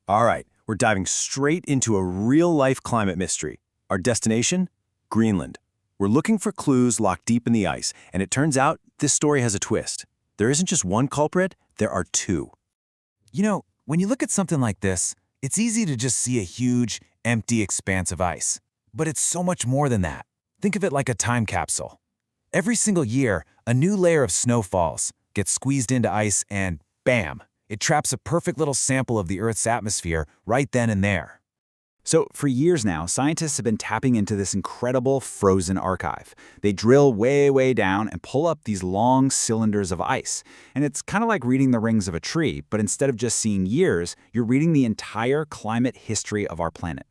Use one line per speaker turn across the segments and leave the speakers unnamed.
All right, we're diving straight into a real-life climate mystery. Our destination? Greenland. We're looking for clues locked deep in the ice, and it turns out this story has a twist. There isn't just one culprit, there are two.
You know, when you look at something like this, it's easy to just see a huge, empty expanse of ice. But it's so much more than that. Think of it like a time capsule. Every single year, a new layer of snow falls, gets squeezed into ice, and bam! It traps a perfect little sample of the Earth's atmosphere right then and there.
So for years now, scientists have been tapping into this incredible frozen archive. They drill way, way down and pull up these long cylinders of ice. And it's kind of like reading the rings of a tree, but instead of just seeing years, you're reading the entire climate history of our planet.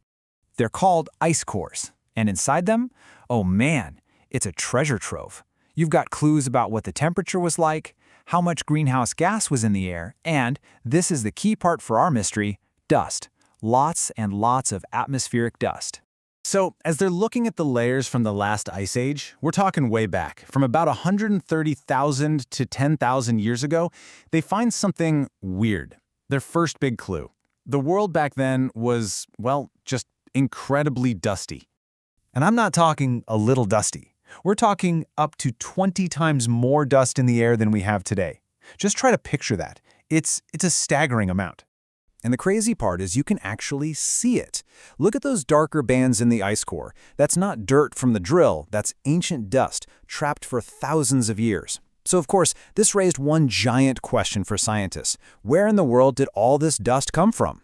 They're called ice cores. And inside them, oh man, it's a treasure trove. You've got clues about what the temperature was like, how much greenhouse gas was in the air, and this is the key part for our mystery, dust. Lots and lots of atmospheric dust.
So, as they're looking at the layers from the last ice age, we're talking way back, from about 130,000 to 10,000 years ago, they find something weird. Their first big clue. The world back then was, well, just incredibly dusty. And I'm not talking a little dusty. We're talking up to 20 times more dust in the air than we have today. Just try to picture that. It's a staggering amount. And the crazy part is you can actually see it. Look at those darker bands in the ice core. That's not dirt from the drill, that's ancient dust, trapped for thousands of years. So of course, this raised one giant question for scientists. Where in the world did all this dust come from?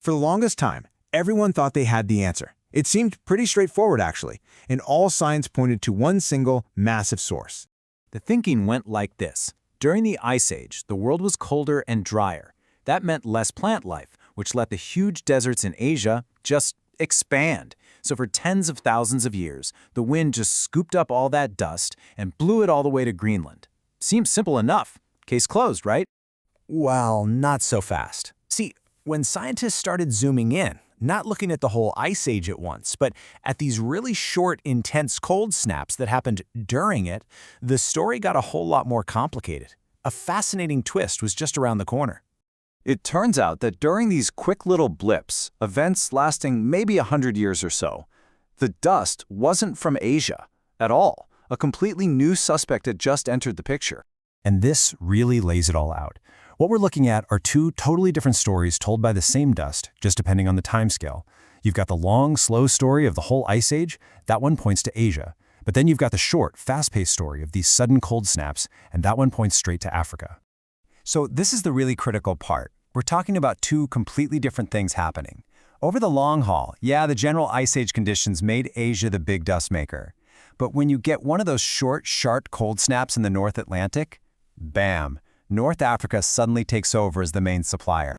For the longest time, everyone thought they had the answer. It seemed pretty straightforward, actually, and all signs pointed to one single, massive source.
The thinking went like this. During the Ice Age, the world was colder and drier. That meant less plant life, which let the huge deserts in Asia just expand. So for tens of thousands of years, the wind just scooped up all that dust and blew it all the way to Greenland. Seems simple enough. Case closed, right?
Well, not so fast. See, when scientists started zooming in, not looking at the whole ice age at once, but at these really short, intense cold snaps that happened during it, the story got a whole lot more complicated. A fascinating twist was just around the corner.
It turns out that during these quick little blips, events lasting maybe 100 years or so, the dust wasn't from Asia at all. A completely new suspect had just entered the picture.
And this really lays it all out. What we're looking at are two totally different stories told by the same dust, just depending on the timescale. You've got the long, slow story of the whole ice age. That one points to Asia. But then you've got the short, fast-paced story of these sudden cold snaps, and that one points straight to Africa.
So this is the really critical part. We're talking about two completely different things happening. Over the long haul, yeah, the general ice age conditions made Asia the big dust maker. But when you get one of those short, sharp cold snaps in the North Atlantic, bam! North Africa suddenly takes over as the main supplier.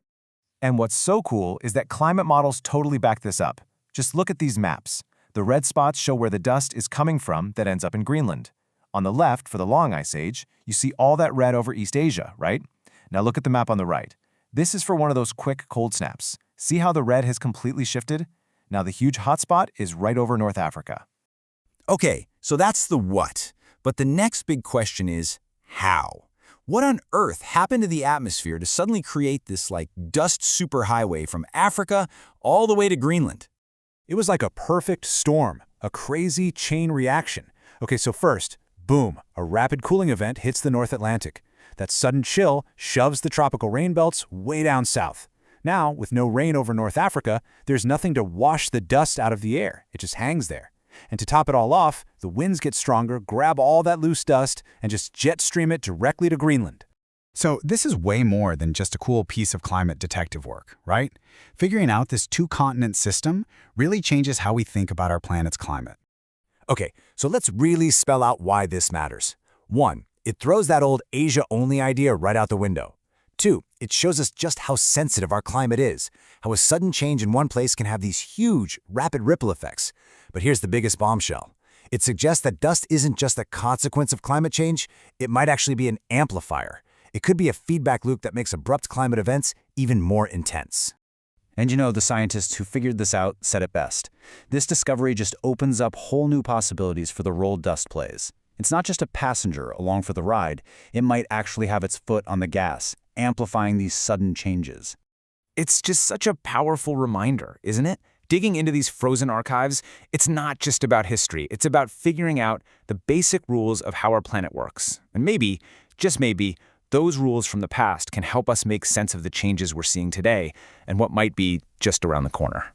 And what's so cool is that climate models totally back this up. Just look at these maps. The red spots show where the dust is coming from that ends up in Greenland. On the left, for the long ice age, you see all that red over East Asia, right? Now look at the map on the right. This is for one of those quick cold snaps. See how the red has completely shifted? Now the huge hotspot is right over North Africa.
Okay, so that's the what. But the next big question is how? What on earth happened to the atmosphere to suddenly create this dust superhighway from Africa all the way to Greenland?
It was like a perfect storm, a crazy chain reaction. Okay, so first, boom, a rapid cooling event hits the North Atlantic. That sudden chill shoves the tropical rain belts way down south. Now, with no rain over North Africa, there's nothing to wash the dust out of the air. It just hangs there. And to top it all off, the winds get stronger, grab all that loose dust, and just jet stream it directly to Greenland.
So this is way more than just a cool piece of climate detective work, right? Figuring out this two-continent system really changes how we think about our planet's climate.
Okay, so let's really spell out why this matters. 1, it throws that old Asia-only idea right out the window. 2, it shows us just how sensitive our climate is, how a sudden change in one place can have these huge, rapid ripple effects. But here's the biggest bombshell. It suggests that dust isn't just a consequence of climate change, it might actually be an amplifier. It could be a feedback loop that makes abrupt climate events even more intense.
And you know, the scientists who figured this out said it best. This discovery just opens up whole new possibilities for the role dust plays. It's not just a passenger along for the ride, it might actually have its foot on the gas, amplifying these sudden changes.
It's just such a powerful reminder, isn't it? Digging into these frozen archives, it's not just about history. It's about figuring out the basic rules of how our planet works. And maybe, just maybe, those rules from the past can help us make sense of the changes we're seeing today and what might be just around the corner.